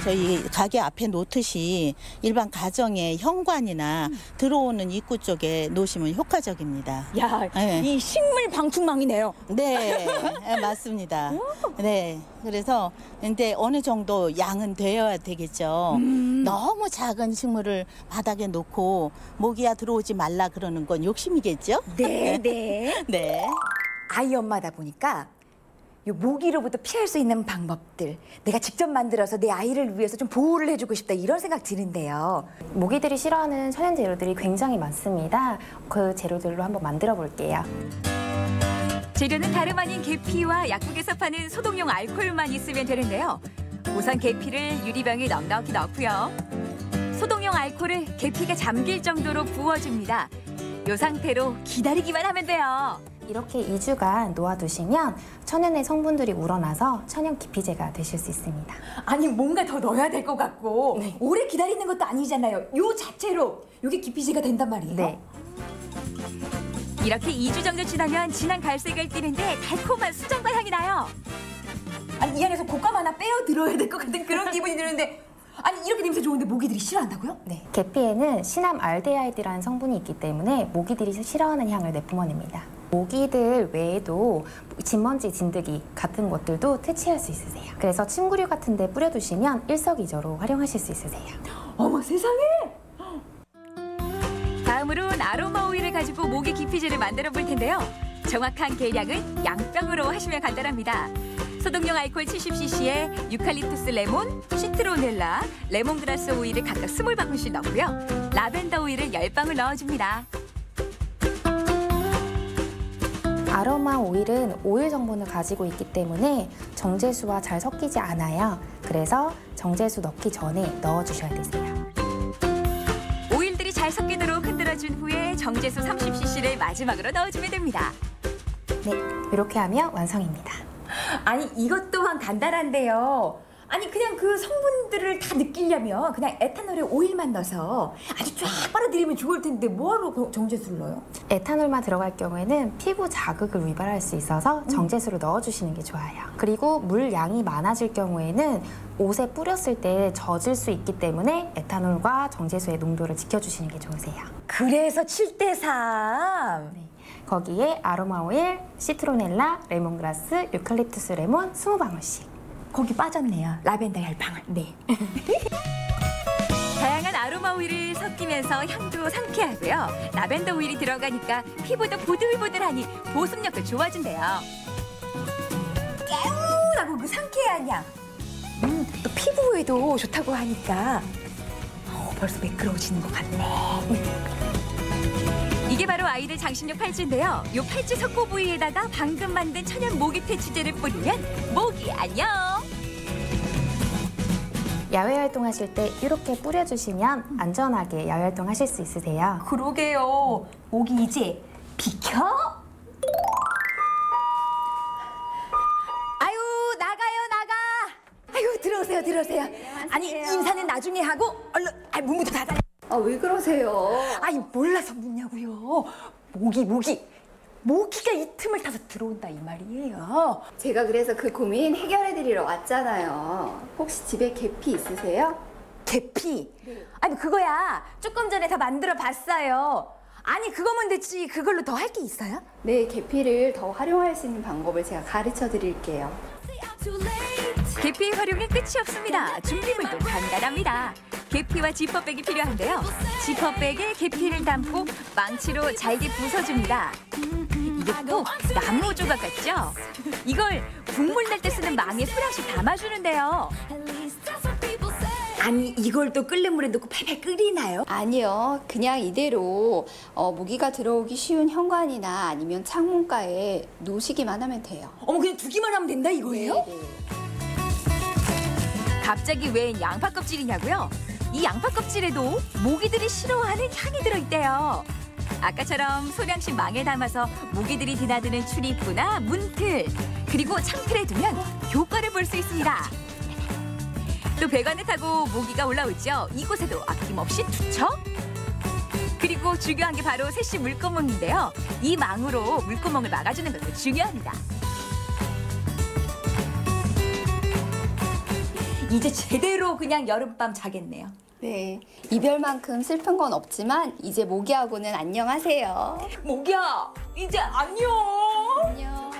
저희 가게 앞에 놓듯이 일반 가정의 현관이나 들어오는 입구 쪽에 놓으시면 효과적입니다. 야, 네. 이 식물 방충망이네요. 네, 네, 맞습니다. 네, 그래서 근데 어느 정도 양은 되어야 되겠죠. 너무 작은 식물을 바닥에 놓고 모기야 들어오지 말라 그러는 건 욕심이겠죠? 네. 네. 아이 엄마다 보니까 요 모기로부터 피할 수 있는 방법들 내가 직접 만들어서 내 아이를 위해서 좀 보호를 해주고 싶다 이런 생각 드는데요. 모기들이 싫어하는 천연 재료들이 굉장히 많습니다. 그 재료들로 한번 만들어 볼게요. 재료는 다름 아닌 계피와 약국에서 파는 소독용 알코올만 있으면 되는데요. 우선 계피를 유리병에 넉넉히 넣고요. 소독용 알코올을 계피가 잠길 정도로 부어줍니다. 이 상태로 기다리기만 하면 돼요. 이렇게 2주간 놓아두시면 천연의 성분들이 우러나서 천연 기피제가 되실 수 있습니다. 아니 뭔가 더 넣어야 될 것 같고 오래 기다리는 것도 아니잖아요. 요 자체로 요게 기피제가 된단 말이에요. 네. 이렇게 2주 정도 지나면 진한 갈색을 띠는데 달콤한 수정과 향이 나요. 아니 이 안에서 곶감 하나 빼어 들어야 될 것 같은 그런 기분이 드는데 아니 이렇게 냄새 좋은데 모기들이 싫어한다고요? 네. 계피에는 시남 알데하이드라는 성분이 있기 때문에 모기들이 싫어하는 향을 내뿜어냅니다. 모기들 외에도 진먼지, 진드기 같은 것들도 퇴치할 수 있으세요. 그래서 침구류 같은 데 뿌려두시면 일석이조로 활용하실 수 있으세요. 어머 세상에! 다음으로는 아로마 오일을 가지고 모기 기피제를 만들어 볼 텐데요. 정확한 계량은 양병으로 하시면 간단합니다. 소독용 알코올 70cc에 유칼립투스 레몬, 시트로넬라, 레몬그라스 오일을 각각 20방울씩 넣고요. 라벤더 오일을 10방울 넣어줍니다. 아로마 오일은 오일 성분을 가지고 있기 때문에 정제수와 잘 섞이지 않아요. 그래서 정제수 넣기 전에 넣어주셔야 되세요. 잘 섞이도록 흔들어준 후에 정제수 30cc를 마지막으로 넣어주면 됩니다. 네, 이렇게 하면 완성입니다. 아니 이것 또한 간단한데요. 아니 그냥 그 성분들을 다 느끼려면 그냥 에탄올에 오일만 넣어서 아주 쫙 빨아들이면 좋을 텐데 뭐하러 정제수를 넣어요? 에탄올만 들어갈 경우에는 피부 자극을 유발할 수 있어서 정제수를 넣어주시는 게 좋아요. 그리고 물 양이 많아질 경우에는 옷에 뿌렸을 때 젖을 수 있기 때문에 에탄올과 정제수의 농도를 지켜주시는 게 좋으세요. 그래서 7대3. 네. 거기에 아로마 오일, 시트로넬라, 레몬그라스, 유칼립투스 레몬 20방울씩. 거기 빠졌네요. 라벤더 10방울. 네. 다양한 아로마 오일을 섞이면서 향도 상쾌하고요. 라벤더 오일이 들어가니까 피부도 보들보들하니 보습력도 좋아진대요. 개운하고 그 상쾌한 향. 또 피부에도 좋다고 하니까 벌써 매끄러워지는 것 같네. 이게 바로 아이들 장신욕 팔찌인데요. 요 팔찌 석고 부위에다가 방금 만든 천연 모기 퇴치제를 뿌리면 모기 안녕! 야외 활동하실 때 이렇게 뿌려주시면 안전하게 야외 활동하실 수 있으세요. 그러게요. 모기 이제 비켜! 아유 나가요 나가! 아유 들어오세요. 아니 인사는 나중에 하고 얼른 문부터 닫아. 왜 그러세요? 아니 몰라서 묻냐고요. 모기가 이 틈을 타서 들어온다 이 말이에요. 제가 그래서 그 고민 해결해드리러 왔잖아요. 혹시 집에 계피 있으세요? 계피? 네. 아니 그거야 조금 전에 다 만들어 봤어요. 아니 그거면 됐지 그걸로 더 할 게 있어요? 네, 계피를 더 활용할 수 있는 방법을 제가 가르쳐 드릴게요. 계피의 활용에 끝이 없습니다. 준비물도 간단합니다. 계피와 지퍼백이 필요한데요. 지퍼백에 계피를 담고 망치로 잘게 부숴줍니다. 이것도 나무 조각 같죠? 이걸 국물 낼 때 쓰는 망에 소량씩 담아주는데요. 아니 이걸 또 끓는 물에 넣고 팔팔 끓이나요? 아니요, 그냥 이대로 모기가 들어오기 쉬운 현관이나 아니면 창문가에 놓으시기만 하면 돼요. 어머 그냥 두기만 하면 된다 이거예요? 네. 갑자기 웬 양파 껍질이냐고요? 이 양파 껍질에도 모기들이 싫어하는 향이 들어있대요. 아까처럼 소량씩 망에 담아서 모기들이 드나드는 출입구나 문틀, 그리고 창틀에 두면 효과를 볼 수 있습니다. 또 배관을 타고 모기가 올라오죠. 이곳에도 아낌없이 투척. 그리고 중요한 게 바로 세시 물구멍인데요. 이 망으로 물구멍을 막아주는 것도 중요합니다. 이제 제대로 그냥 여름밤 자겠네요. 네, 이별만큼 슬픈 건 없지만 이제 모기하고는 안녕하세요. 모기야, 이제 안녕. 안녕.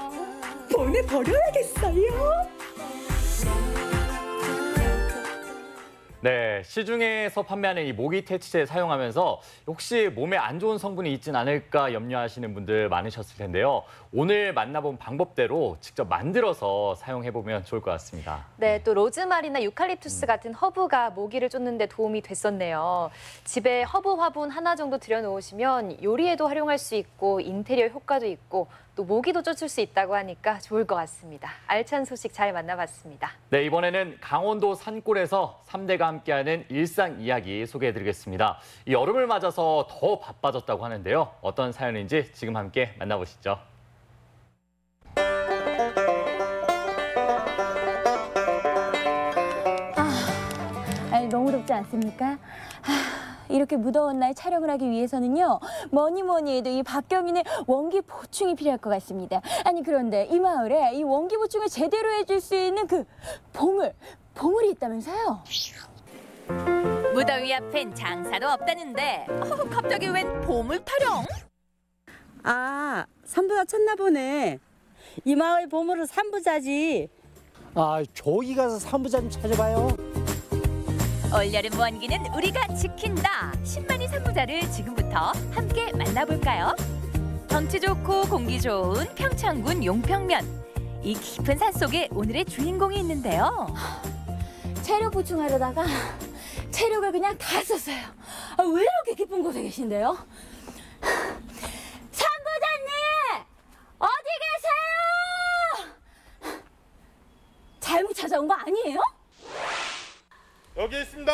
보내버려야겠어요. 네, 시중에서 판매하는 이 모기 퇴치제 사용하면서 혹시 몸에 안 좋은 성분이 있진 않을까 염려하시는 분들 많으셨을 텐데요. 오늘 만나본 방법대로 직접 만들어서 사용해보면 좋을 것 같습니다. 네, 또 로즈마리나 유칼립투스 같은 허브가 모기를 쫓는 데 도움이 됐었네요. 집에 허브 화분 하나 정도 들여놓으시면 요리에도 활용할 수 있고 인테리어 효과도 있고 또 모기도 쫓을 수 있다고 하니까 좋을 것 같습니다. 알찬 소식 잘 만나봤습니다. 네, 이번에는 강원도 산골에서 3대가 함께하는 일상 이야기 소개해드리겠습니다. 이 여름을 맞아서 더 바빠졌다고 하는데요. 어떤 사연인지 지금 함께 만나보시죠. 아니, 너무 덥지 않습니까? 이렇게 무더운 날 촬영을 하기 위해서는요, 뭐니 해도 이 박경인의 원기 보충이 필요할 것 같습니다. 아니, 그런데 이 마을에 이 원기 보충을 제대로 해줄 수 있는 그 보물이 있다면서요? 무더위 앞엔 장사도 없다는데 갑자기 웬 보물 타령? 아, 산부자 쳤나 보네. 이 마을 보물은 산부자지. 아, 저기 가서 산부자 좀 찾아봐요. 올여름 원기는 우리가 지킨다. 10만이 산부자를 지금부터 함께 만나볼까요? 경치 좋고 공기 좋은 평창군 용평면. 이 깊은 산속에 오늘의 주인공이 있는데요. 체력 보충하려다가 체력을 그냥 다 썼어요. 왜 이렇게 깊은 곳에 계신데요? 산부자님! 어디 계세요? 잘못 찾아온 거 아니에요? 여기 있습니다.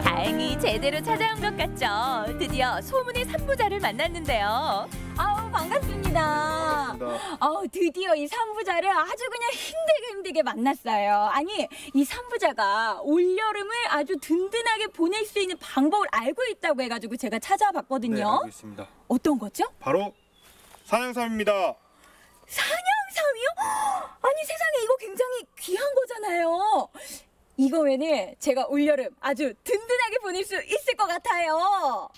다행히 운이 제대로 찾아온 것 같죠? 드디어 소문의 삼부자를 만났는데요. 아우 반갑습니다. 아우 드디어 이 삼부자를 아주 그냥 힘들게 만났어요. 아니 이 삼부자가 올여름을 아주 든든하게 보낼 수 있는 방법을 알고 있다고 해가지고 제가 찾아봤거든요. 네, 알고 있습니다. 어떤 거죠? 바로 산양삼입니다. 산양삼이요? 아니 세상에 이거 굉장히 귀한 거잖아요. 이거면은 제가 올여름 아주 든든하게 보낼 수 있을 것 같아요.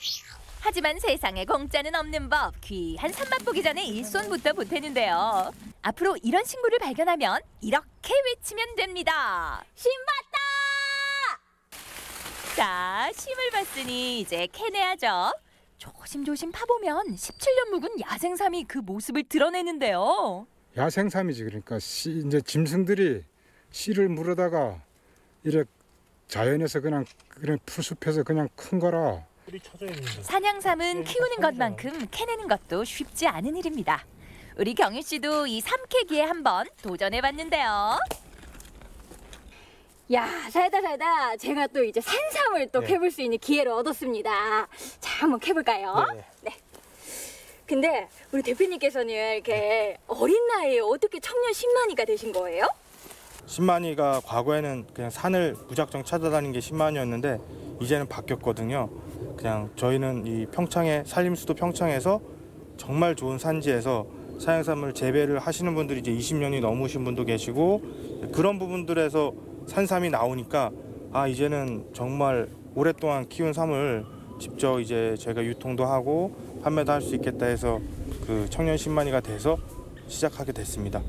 하지만 세상에 공짜는 없는 법. 귀한 산맛 보기 전에 일손부터 보태는데요. 앞으로 이런 식물을 발견하면 이렇게 외치면 됩니다. 심 봤다! 자, 심을 봤으니 이제 캐내야죠. 조심조심 파보면 17년 묵은 야생삼이 그 모습을 드러내는데요. 야생삼이지. 그러니까 이제 짐승들이 씨를 물어다가 이렇게 자연에서 그냥 풀숲에서 그냥 큰 거라. 산양삼은 키우는 것만큼 캐내는 것도 쉽지 않은 일입니다. 우리 경유 씨도 이 삼캐기에 한번 도전해봤는데요. 야 살다 제가 또 이제 산삼을 또 캐볼 수 있는 기회를 얻었습니다. 자 한번 캐볼까요? 네. 근데 우리 대표님께서는 이렇게 어린 나이에 어떻게 청년 10만이가 되신 거예요? 신만이가 과거에는 그냥 산을 무작정 찾아다니는 게 신만이었는데 이제는 바뀌었거든요. 그냥 저희는 이 평창에 산림수도 평창에서 정말 좋은 산지에서 산양삼을 재배를 하시는 분들이 이제 20년이 넘으신 분도 계시고 그런 부분들에서 산삼이 나오니까 아 이제는 정말 오랫동안 키운 삼을 직접 이제 저희가 유통도 하고 판매도 할 수 있겠다 해서 그 청년 신만이가 돼서 시작하게 됐습니다.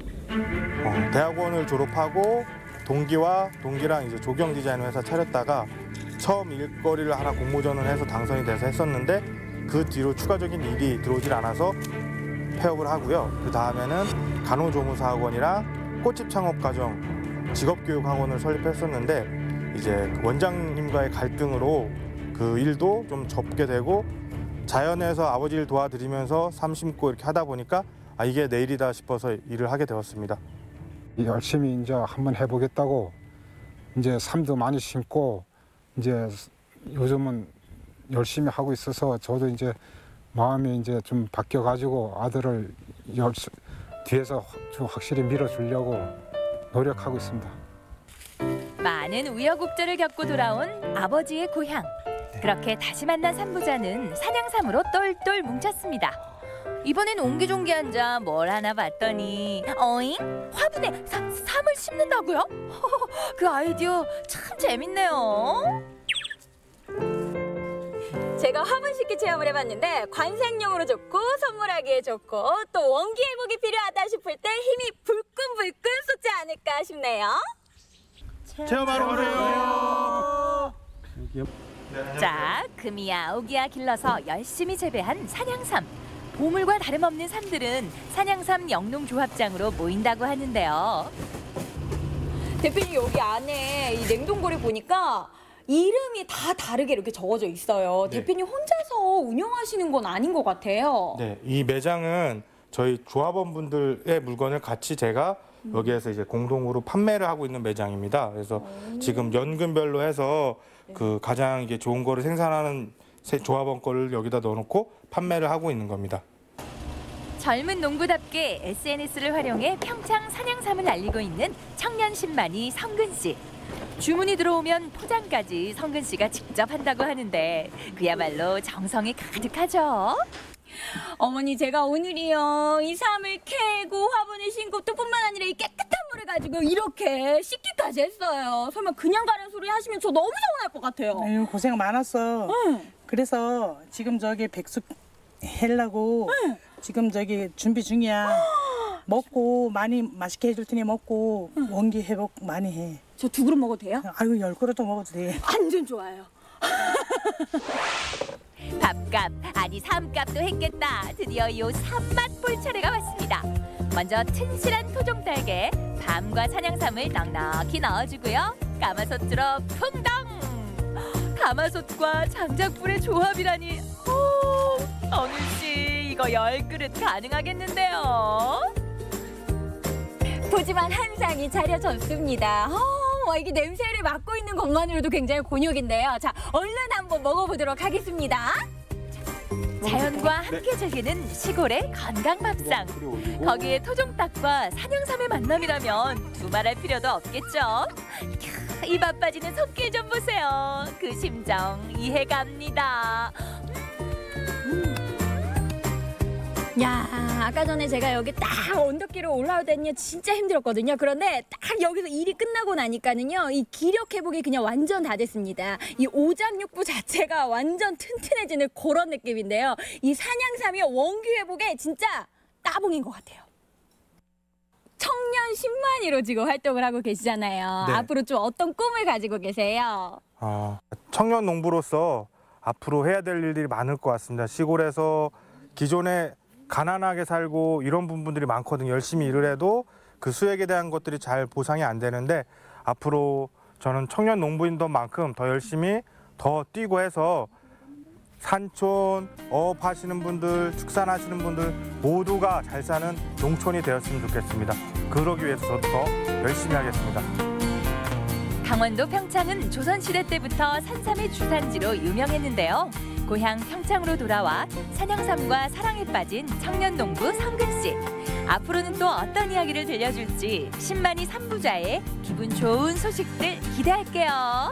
대학원을 졸업하고 동기랑 이제 조경 디자인 회사 차렸다가 처음 일거리를 하나 공모전을 해서 당선이 돼서 했었는데 그 뒤로 추가적인 일이 들어오질 않아서 폐업을 하고요. 그 다음에는 간호조무사학원이랑 꽃집 창업과정 직업교육학원을 설립했었는데 이제 원장님과의 갈등으로 그 일도 좀 접게 되고 자연에서 아버지를 도와드리면서 삶 심고 이렇게 하다 보니까 아 이게 내 일이다 싶어서 일을 하게 되었습니다. 열심히 이제 한번 해보겠다고 이제 삶도 많이 심고 이제 요즘은 열심히 하고 있어서 저도 이제 마음이 이제 좀 바뀌어가지고 아들을 뒤에서 좀 확실히 밀어주려고 노력하고 있습니다. 많은 우여곡절을 겪고 돌아온 아버지의 고향. 그렇게 다시 만난 삼부자는 산양삼으로 똘똘 뭉쳤습니다. 이번엔 옹기종기한 자 뭘 하나 봤더니 어잉? 화분에 삼을 심는다고요? 그 아이디어 참 재밌네요. 제가 화분 심기 체험을 해봤는데 관상용으로 좋고 선물하기에 좋고 또 원기 회복이 필요하다 싶을 때 힘이 불끈불끈 솟지 않을까 싶네요. 체험하러 오세요. 자, 금이야 오기야 길러서 열심히 재배한 산양삼. 보물과 다름없는 삼들은 산양삼 영농조합장으로 모인다고 하는데요. 대표님 여기 안에 이 냉동고를 보니까 이름이 다 다르게 이렇게 적어져 있어요. 네. 대표님 혼자서 운영하시는 건 아닌 것 같아요. 네, 이 매장은 저희 조합원분들의 물건을 같이 제가 여기에서 이제 공동으로 판매를 하고 있는 매장입니다. 그래서 지금 연근별로 해서 그 가장 이게 좋은 거를 생산하는 조합원 거를 여기다 넣어놓고 판매를 하고 있는 겁니다. 젊은 농부답게 SNS를 활용해 평창 산양삼을 알리고 있는 청년 신만이 성근 씨. 주문이 들어오면 포장까지 성근 씨가 직접 한다고 하는데 그야말로 정성이 가득하죠. 어머니 제가 오늘이요 이 삼을 캐고 화분을 심고 또 뿐만 아니라 이 깨끗한 물을 가지고 이렇게 씻기까지 했어요. 설마 그냥 가는 소리 하시면 저 너무 서운할 것 같아요. 아유 고생 많았어. 그래서 지금 저기 백숙 하려고 지금 저기 준비 중이야. 먹고 많이 맛있게 해줄 테니 먹고 원기 회복 많이 해. 저 2그릇 먹어도 돼요? 아유 10그릇도 먹어도 돼. 완전 좋아요. 밥값 아니 삼값도 했겠다. 드디어 이 삼맛 볼 차례가 왔습니다. 먼저 튼실한 토종닭에 밤과 산양삼을 넉넉히 넣어주고요. 가마솥으로 퐁당! 가마솥과 장작불의 조합이라니 어느씨 이거 10그릇 가능하겠는데요. 푸짐한 한상이 차려졌습니다. 이게 냄새를 맡고 있는 것만으로도 굉장히 곤욕인데요. 자, 얼른 한번 먹어보도록 하겠습니다. 자연과 함께 즐기는 시골의 건강 밥상. 거기에 토종닭과 산양삼의 만남이라면 두말할 필요도 없겠죠. 캬, 입 아파지는 손길 좀 보세요. 그 심정 이해갑니다. 야, 아까 전에 제가 여기 딱 언덕길을 올라올 때는요 진짜 힘들었거든요. 그런데 딱 여기서 일이 끝나고 나니까는요 이 기력 회복이 그냥 완전 다 됐습니다. 이 오장육부 자체가 완전 튼튼해지는 그런 느낌인데요. 이 산양삼이 원기 회복에 진짜 따봉인 것 같아요. 청년 10만이로 지금 활동을 하고 계시잖아요. 네. 앞으로 좀 어떤 꿈을 가지고 계세요? 청년 농부로서 앞으로 해야 될 일들이 많을 것 같습니다. 시골에서 기존에 가난하게 살고 이런 부분들이 많거든요. 열심히 일을 해도 그 수익에 대한 것들이 잘 보상이 안 되는데 앞으로 저는 청년 농부인 만큼 더 열심히 더 뛰고 해서 산촌, 어업하시는 분들, 축산하시는 분들 모두가 잘 사는 농촌이 되었으면 좋겠습니다. 그러기 위해서 저도 더 열심히 하겠습니다. 강원도 평창은 조선시대 때부터 산삼의 주산지로 유명했는데요. 고향 평창으로 돌아와 산양삼과 사랑에 빠진 청년 농부 성근 씨. 앞으로는 또 어떤 이야기를 들려줄지 신만이 삼부자의 기분 좋은 소식들 기대할게요.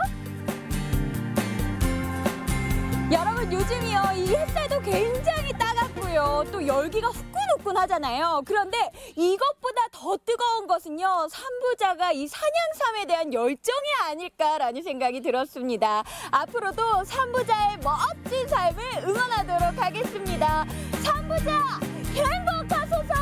여러분 요즘이요 이 햇살도 굉장히 따갑고요 또 열기가 후끈후끈하잖아요. 그런데 이것보다 더 뜨거운 것은요 삼부자가 이 산양삼에 대한 열정이 아닐까라는 생각이 들었습니다. 앞으로도 삼부자의 멋진 삶을 응원하도록 하겠습니다. 삼부자 행복하소서.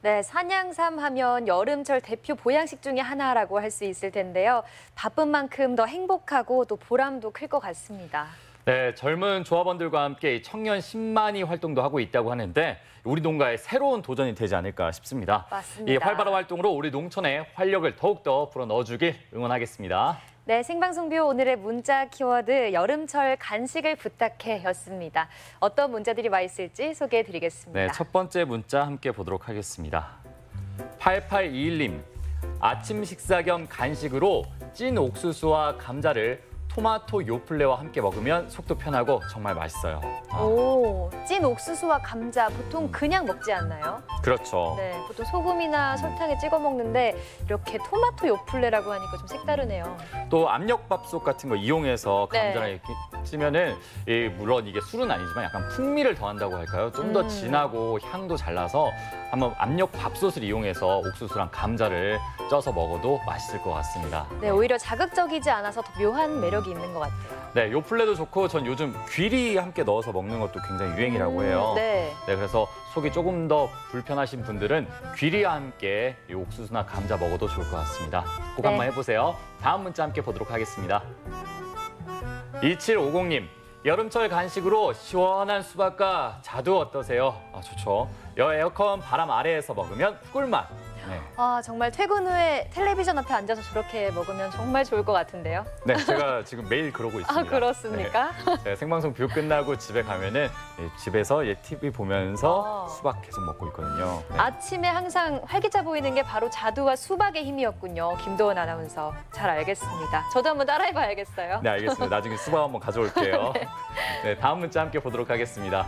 네, 산양삼 하면 여름철 대표 보양식 중에 하나라고 할 수 있을 텐데요. 바쁜 만큼 더 행복하고 또 보람도 클 것 같습니다. 네, 젊은 조합원들과 함께 청년 10만이 활동도 하고 있다고 하는데 우리 농가의 새로운 도전이 되지 않을까 싶습니다. 맞습니다. 이 활발한 활동으로 우리 농촌의 활력을 더욱더 불어넣어주길 응원하겠습니다. 네, 생방송뷰 오늘의 문자 키워드 여름철 간식을 부탁해였습니다. 어떤 문자들이 와 있을지 소개해드리겠습니다. 네, 첫 번째 문자 함께 보도록 하겠습니다. 8821님, 아침 식사 겸 간식으로 찐 옥수수와 감자를 토마토 요플레와 함께 먹으면 속도 편하고 정말 맛있어요. 오, 찐 옥수수와 감자 보통 그냥 먹지 않나요? 그렇죠. 네, 보통 소금이나 설탕에 찍어 먹는데 이렇게 토마토 요플레라고 하니까 좀 색다르네요. 또 압력밥솥 같은 거 이용해서 감자를 이렇게 찌면은 물론 이게 술은 아니지만 약간 풍미를 더한다고 할까요? 좀 더 진하고 향도 잘 나서 한번 압력밥솥을 이용해서 옥수수랑 감자를 쪄서 먹어도 맛있을 것 같습니다. 네, 오히려 자극적이지 않아서 더 묘한 매력이 있는 것 같아요. 네, 요플레도 좋고 전 요즘 귀리 함께 넣어서 먹는 것도 굉장히 유행이라고 해요. 네. 네, 그래서 속이 조금 더 불편하신 분들은 귀리와 함께 이 옥수수나 감자 먹어도 좋을 것 같습니다. 꼭 한번 해보세요. 다음 문자 함께 보도록 하겠습니다. 2750님, 여름철 간식으로 시원한 수박과 자두 어떠세요? 좋죠. 에어컨 바람 아래에서 먹으면 꿀맛. 네. 정말 퇴근 후에 텔레비전 앞에 앉아서 저렇게 먹으면 정말 좋을 것 같은데요. 네, 제가 지금 매일 그러고 있습니다. 그렇습니까? 네, 생방송 뷰 끝나고 집에 가면은 집에서 TV 보면서 수박 계속 먹고 있거든요. 네. 아침에 항상 활기차 보이는 게 바로 자두와 수박의 힘이었군요. 김도원 아나운서. 잘 알겠습니다. 저도 한번 따라해봐야겠어요. 네, 알겠습니다. 나중에 수박 한번 가져올게요. 네, 다음 문자 함께 보도록 하겠습니다.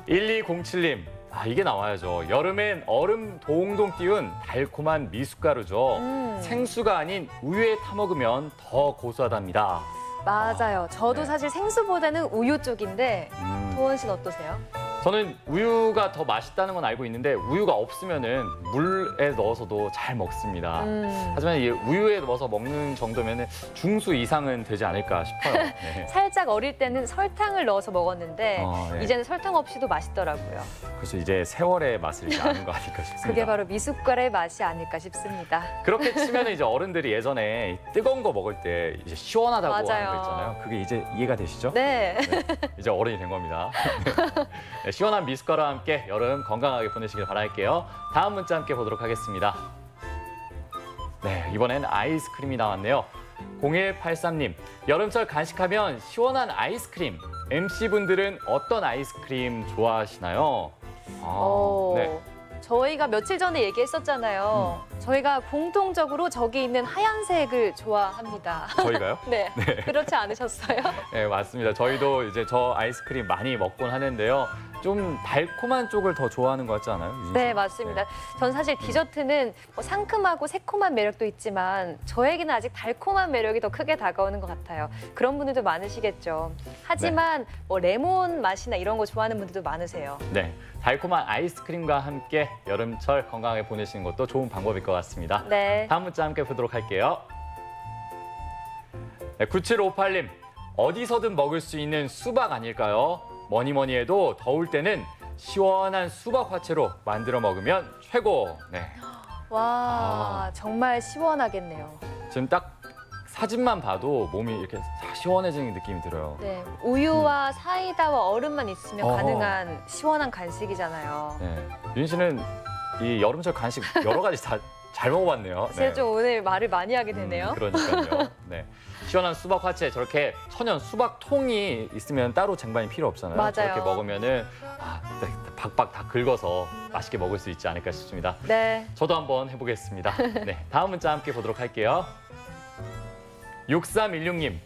1207님. 이게 나와야죠. 여름엔 얼음 동동 띄운 달콤한 미숫가루죠. 생수가 아닌 우유에 타먹으면 더 고소하답니다. 맞아요. 저도 사실 생수보다는 우유 쪽인데 도원 씨는 어떠세요? 저는 우유가 더 맛있다는 건 알고 있는데 우유가 없으면은 물에 넣어서도 잘 먹습니다. 하지만 이 우유에 넣어서 먹는 정도면은 중수 이상은 되지 않을까 싶어요. 네. 살짝 어릴 때는 설탕을 넣어서 먹었는데 네. 이제는 설탕 없이도 맛있더라고요. 그래서 이제 세월의 맛을 이제 아는 거 아닐까 싶습니다. 그게 바로 미숫가루의 맛이 아닐까 싶습니다. 그렇게 치면 이제 어른들이 예전에 뜨거운 거 먹을 때 이제 시원하다고 하는 거 있잖아요. 그게 이제 이해가 되시죠? 네. 네. 이제 어른이 된 겁니다. 네, 시원한 미숫가루와 함께 여름 건강하게 보내시길 바랄게요. 다음 문자 함께 보도록 하겠습니다. 네, 이번엔 아이스크림이 나왔네요. 0183님, 여름철 간식하면 시원한 아이스크림. MC분들은 어떤 아이스크림 좋아하시나요? 네. 저희가 며칠 전에 얘기했었잖아요. 저희가 공통적으로 저기 있는 하얀색을 좋아합니다. 저희가요? 네. 그렇지 않으셨어요? 네, 맞습니다. 저희도 이제 저 아이스크림 많이 먹곤 하는데요. 좀 달콤한 쪽을 더 좋아하는 것 같지 않아요? 유진 씨? 네, 맞습니다. 전 사실 디저트는 뭐 상큼하고 새콤한 매력도 있지만 저에게는 아직 달콤한 매력이 더 크게 다가오는 것 같아요. 그런 분들도 많으시겠죠. 하지만 뭐 레몬 맛이나 이런 거 좋아하는 분들도 많으세요. 네, 달콤한 아이스크림과 함께 여름철 건강하게 보내시는 것도 좋은 방법일 것 같습니다. 네. 다음 문자 함께 보도록 할게요. 네, 9758님, 어디서든 먹을 수 있는 수박 아닐까요? 뭐니 해도 더울 때는 시원한 수박 화채로 만들어 먹으면 최고. 네. 와, 정말 시원하겠네요. 지금 딱 사진만 봐도 몸이 이렇게 시원해지는 느낌이 들어요. 네, 우유와 사이다와 얼음만 있으면 어허. 가능한 시원한 간식이잖아요. 네. 유진 씨는 이 여름철 간식 여러 가지 다 잘 먹어봤네요. 제가 좀 오늘 말을 많이 하게 되네요. 그러니까요. 네. 시원한 수박 화채, 저렇게 천연 수박통이 있으면 따로 쟁반이 필요 없잖아요. 맞아요. 저렇게 먹으면은 네, 박박 다 긁어서 맛있게 먹을 수 있지 않을까 싶습니다. 네. 저도 한번 해보겠습니다. 네, 다음 문자 함께 보도록 할게요. 6316님.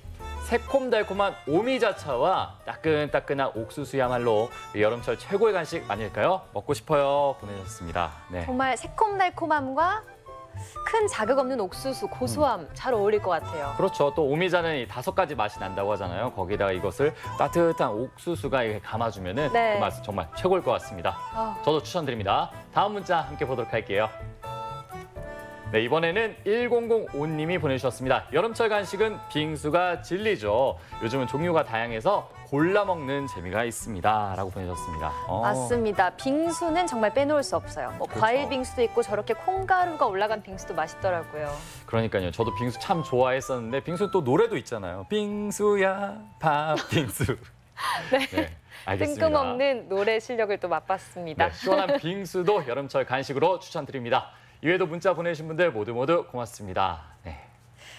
새콤달콤한 오미자차와 따끈따끈한 옥수수야말로 여름철 최고의 간식 아닐까요? 먹고 싶어요. 보내셨습니다. 네. 정말 새콤달콤함과 큰 자극 없는 옥수수, 고소함 잘 어울릴 것 같아요. 그렇죠. 또 오미자는 이 5가지 맛이 난다고 하잖아요. 거기다가 이것을 따뜻한 옥수수가 이렇게 감아주면은 네. 그 맛은 정말 최고일 것 같습니다. 저도 추천드립니다. 다음 문자 함께 보도록 할게요. 네, 이번에는 1005님이 보내주셨습니다. 여름철 간식은 빙수가 진리죠. 요즘은 종류가 다양해서 골라 먹는 재미가 있습니다. 라고 보내주셨습니다. 맞습니다. 빙수는 정말 빼놓을 수 없어요. 뭐 그렇죠. 과일 빙수도 있고 저렇게 콩가루가 올라간 빙수도 맛있더라고요. 그러니까요. 저도 빙수 참 좋아했었는데 빙수 또 노래도 있잖아요. 빙수야 팥빙수. 네. 알겠습니다. 뜬금없는 노래 실력을 또 맛봤습니다. 네, 시원한 빙수도 여름철 간식으로 추천드립니다. 이외에도 문자 보내신 분들 모두 고맙습니다. 네,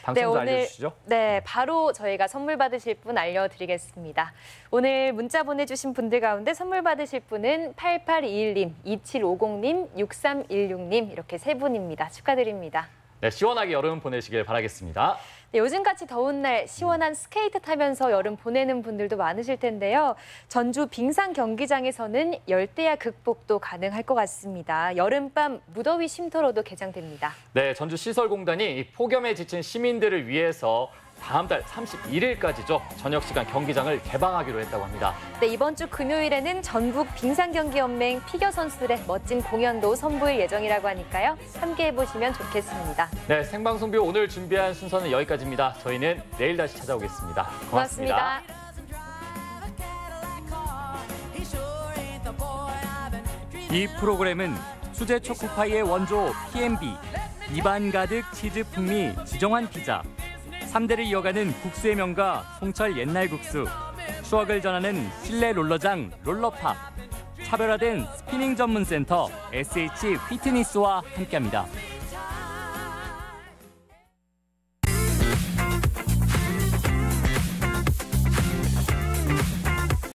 당첨자 알려주시죠. 네, 바로 저희가 선물 받으실 분 알려드리겠습니다. 오늘 문자 보내주신 분들 가운데 선물 받으실 분은 8821님, 2750님, 6316님 이렇게 3분입니다. 축하드립니다. 네, 시원하게 여름 보내시길 바라겠습니다. 네, 요즘같이 더운 날 시원한 스케이트 타면서 여름 보내는 분들도 많으실 텐데요. 전주 빙상 경기장에서는 열대야 극복도 가능할 것 같습니다. 여름밤 무더위 쉼터로도 개장됩니다. 네, 전주 시설공단이 이 폭염에 지친 시민들을 위해서 다음 달 31일까지죠. 저녁 시간 경기장을 개방하기로 했다고 합니다. 네, 이번 주 금요일에는 전국 빙상경기연맹 피겨 선수들의 멋진 공연도 선보일 예정이라고 하니까요. 함께 해보시면 좋겠습니다. 네, 생방송뷰 오늘 준비한 순서는 여기까지입니다. 저희는 내일 다시 찾아오겠습니다. 고맙습니다. 이 프로그램은 수제 초코파이의 원조 PMB, 입안 가득 치즈 풍미 지정환 피자, 3대를 이어가는 국수의 명가 송철 옛날 국수, 추억을 전하는 실내 롤러장 롤러팝, 차별화된 스피닝 전문 센터 SH 휘트니스와 함께합니다.